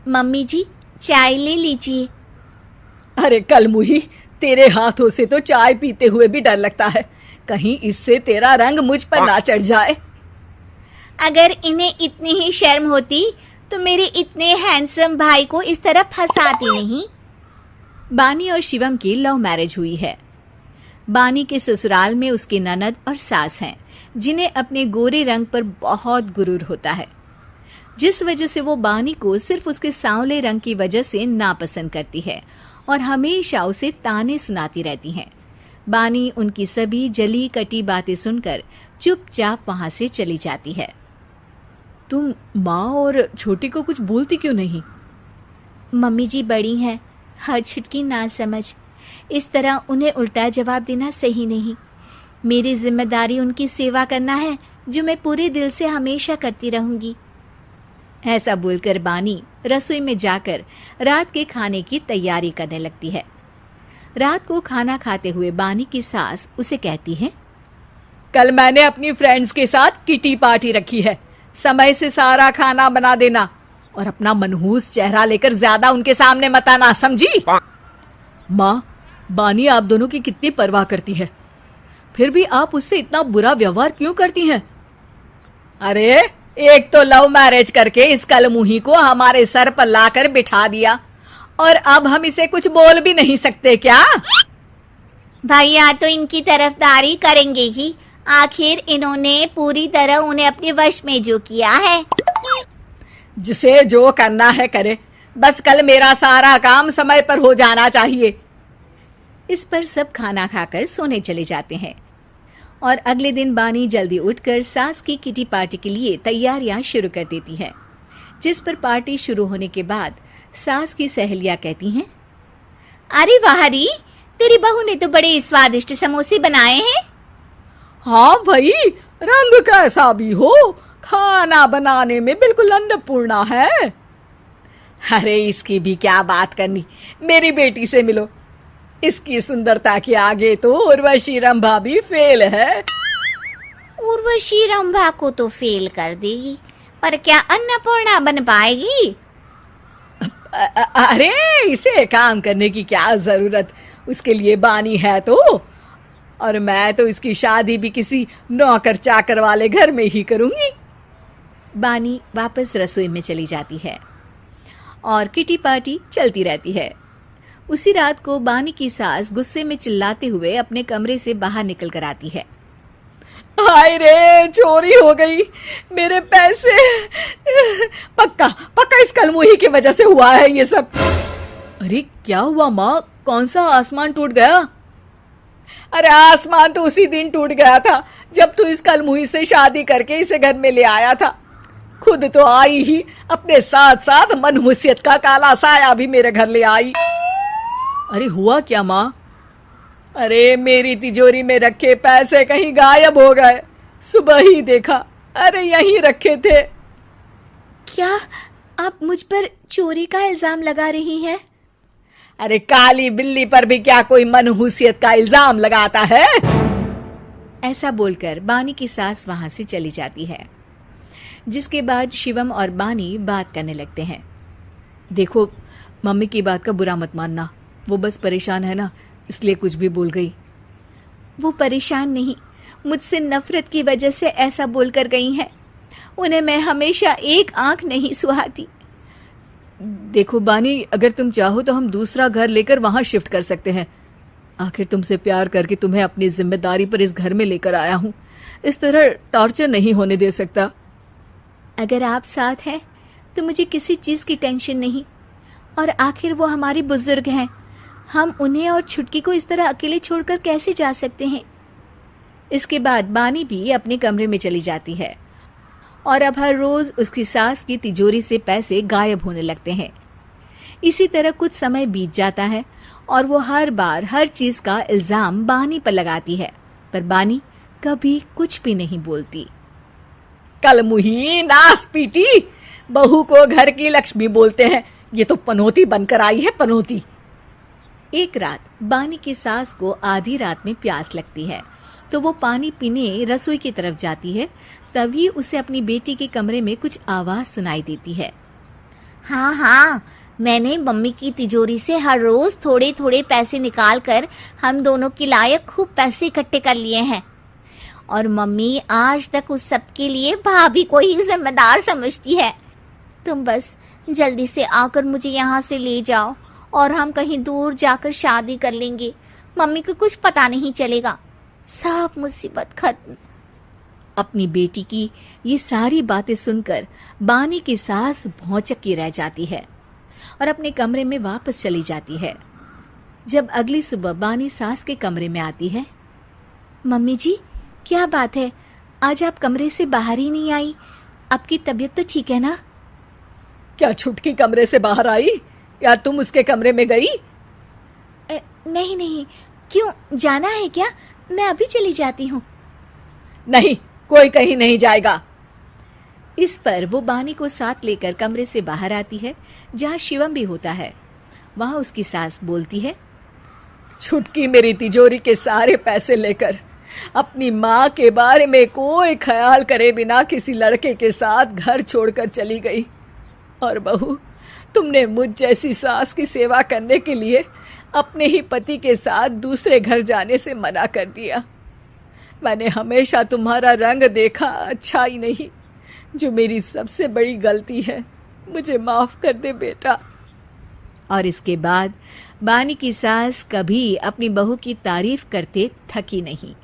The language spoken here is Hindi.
मम्मी जी, चाय ले लीजिए। अरे कलमुही, तेरे हाथों से तो चाय पीते हुए भी डर लगता है, कहीं इससे तेरा रंग मुझ पर ना चढ़ जाए। अगर इन्हें इतनी ही शर्म होती तो मेरे इतने हैंडसम भाई को इस तरह फंसाती नहीं। बानी और शिवम की लव मैरिज हुई है। बानी के ससुराल में उसकी ननद और सास हैं, जिन्हें अपने गोरे रंग पर बहुत गुरूर होता है, जिस वजह से वो बानी को सिर्फ उसके सांवले रंग की वजह से नापसंद करती है और हमेशा उसे ताने सुनाती रहती हैं। बानी उनकी सभी जली कटी बातें सुनकर चुपचाप वहां से चली जाती है। तुम माँ और छोटी को कुछ बोलती क्यों नहीं? मम्मी जी बड़ी हैं, हर छुटकी ना समझ, इस तरह उन्हें उल्टा जवाब देना सही नहीं। मेरी जिम्मेदारी उनकी सेवा करना है, जो मैं पूरे दिल से हमेशा करती रहूंगी। ऐसा बोलकर बानी रसोई में जाकर रात के खाने की तैयारी करने लगती है। रात को खाना खाते हुए बानी की सास उसे कहती है, कल मैंने अपनी फ्रेंड्स के साथ किटी पार्टी रखी है, समय से सारा खाना बना देना और अपना मनहूस चेहरा लेकर ज्यादा उनके सामने मत आना, समझी? माँ, बानी आप दोनों की कितनी परवाह करती है, फिर भी आप उससे इतना बुरा व्यवहार क्यों करती हैं? अरे एक तो लव मैरिज करके इस कलमुही को हमारे सर पर लाकर बिठा दिया और अब हम इसे कुछ बोल भी नहीं सकते क्या? भैया तो इनकी तरफदारी करेंगे ही, आखिर इन्होंने पूरी तरह उन्हें अपने वश में जो किया है। जिसे जो करना है करे, बस कल मेरा सारा काम समय पर हो जाना चाहिए। इस पर सब खाना खाकर सोने चले जाते हैं और अगले दिन बानी जल्दी उठकर सास की किटी पार्टी के लिए तैयारियां शुरू कर देती है, जिस पर पार्टी शुरू होने के बाद सास की सहेलियां कहती हैं, अरे वाह री, तेरी बहू ने तो बड़े स्वादिष्ट समोसे बनाए हैं। हाँ भाई, रंग कैसा भी हो, खाना बनाने में बिल्कुल अन्नपूर्णा है। अरे इसकी भी क्या बात करनी, मेरी बेटी से मिलो, इसकी सुंदरता के आगे तो उर्वशी रंभा भी फेल है। उर्वशी रंभा को तो फेल कर देगी, पर क्या अन्नपूर्णा बन पाएगी? अरे इसे काम करने की क्या जरूरत, उसके लिए बानी है तो, और मैं तो इसकी शादी भी किसी नौकर चाकर वाले घर में ही करूंगी। बानी वापस रसोई में चली जाती है और किटी पार्टी चलती रहती है। उसी रात को बानी की सास गुस्से में चिल्लाते हुए अपने कमरे से बाहर निकल कर आती है। हाय रे, चोरी हो गई, मेरे पैसे, पक्का पक्का इस कलमुही की वजह से हुआ है ये सब। अरे क्या हुआ माँ, कौन सा आसमान टूट गया? अरे आसमान तो उसी दिन टूट गया था जब तू इस कलमुही से शादी करके इसे घर में ले आया था। खुद तो आई ही, अपने साथ साथ मनहूसियत का काला साया भी मेरे घर ले आई। अरे हुआ क्या माँ? अरे मेरी तिजोरी में रखे पैसे कहीं गायब हो गए, सुबह ही देखा, अरे यहीं रखे थे। क्या आप मुझ पर चोरी का इल्जाम लगा रही हैं? अरे काली बिल्ली पर भी क्या कोई मनहूसियत का इल्जाम लगाता है? ऐसा बोलकर बानी की सास वहां से चली जाती है, जिसके बाद शिवम और बानी बात करने लगते हैं। देखो, मम्मी की बात का बुरा मत मानना, वो बस परेशान है ना, इसलिए कुछ भी बोल गई। वो परेशान नहीं, मुझसे नफरत की वजह से ऐसा बोलकर गई हैं। उन्हें मैं हमेशा एक आंख नहीं सुहाती। देखो बानी, अगर तुम चाहो तो हम दूसरा घर लेकर वहां शिफ्ट कर सकते हैं। आखिर तुमसे प्यार करके तुम्हें अपनी जिम्मेदारी पर इस घर में लेकर आया हूं, इस तरह टॉर्चर नहीं होने दे सकता। अगर आप साथ हैं तो मुझे किसी चीज की टेंशन नहीं, और आखिर वो हमारी बुजुर्ग हैं, हम उन्हें और छुटकी को इस तरह अकेले छोड़कर कैसे जा सकते हैं? इसके बाद बानी भी अपने कमरे में चली जाती है और अब हर रोज उसकी सास की तिजोरी से पैसे गायब होने लगते हैं। इसी तरह कुछ समय बीत जाता है और वो हर बार हर चीज का इल्जाम बानी पर लगाती है, पर बानी कभी कुछ भी नहीं बोलती। कलमुही नास पीटी, बहू को घर की लक्ष्मी बोलते हैं, ये तो पनौती बनकर आई है, पनौती। एक रात बानी की सास को आधी रात में प्यास लगती है, तो वो पानी पीने रसोई की तरफ जाती है। तभी उसे अपनी बेटी के कमरे में कुछ आवाज सुनाई देती है। हाँ हाँ, मैंने मम्मी की तिजोरी से हर रोज थोड़े थोड़े पैसे निकाल कर हम दोनों के लायक खूब पैसे इकट्ठे कर लिए हैं। और मम्मी आज तक उस सब के लिए भाभी को ही जिम्मेदार समझती है। तुम बस जल्दी से आकर मुझे यहाँ से ले जाओ और हम कहीं दूर जाकर शादी कर लेंगे। मम्मी को कुछ पता नहीं चलेगा, सब मुसीबत खत्म। अपनी बेटी की ये सारी बातें सुनकर बानी की सास भौंचक्की रह जाती है और अपने कमरे में वापस चली जाती है। जब अगली सुबह बानी सास के कमरे में आती है, मम्मी जी, क्या बात है, आज आप कमरे से बाहर ही नहीं आई? आपकी तबीयत तो ठीक है ना? क्या छुटकी कमरे से बाहर आई या तुम उसके कमरे में गई? नहीं नहीं, क्यों, जाना है क्या? मैं अभी चली जाती हूँ। नहीं, कोई कहीं नहीं जाएगा। इस पर वो बानी को साथ लेकर कमरे से बाहर आती है, जहाँ शिवम भी होता है। वहाँ उसकी सास बोलती है, छुटकी मेरी तिजोरी के सारे पैसे लेकर अपनी माँ के बारे में कोई ख्याल करे बिना किसी लड़के के साथ घर छोड़कर चली गई। और बहू, तुमने मुझ जैसी सास की सेवा करने के लिए अपने ही पति के साथ दूसरे घर जाने से मना कर दिया। मैंने हमेशा तुम्हारा रंग देखा अच्छा ही नहीं, जो मेरी सबसे बड़ी गलती है। मुझे माफ कर दे बेटा। और इसके बाद बानी की सास कभी अपनी बहू की तारीफ करते थकी नहीं।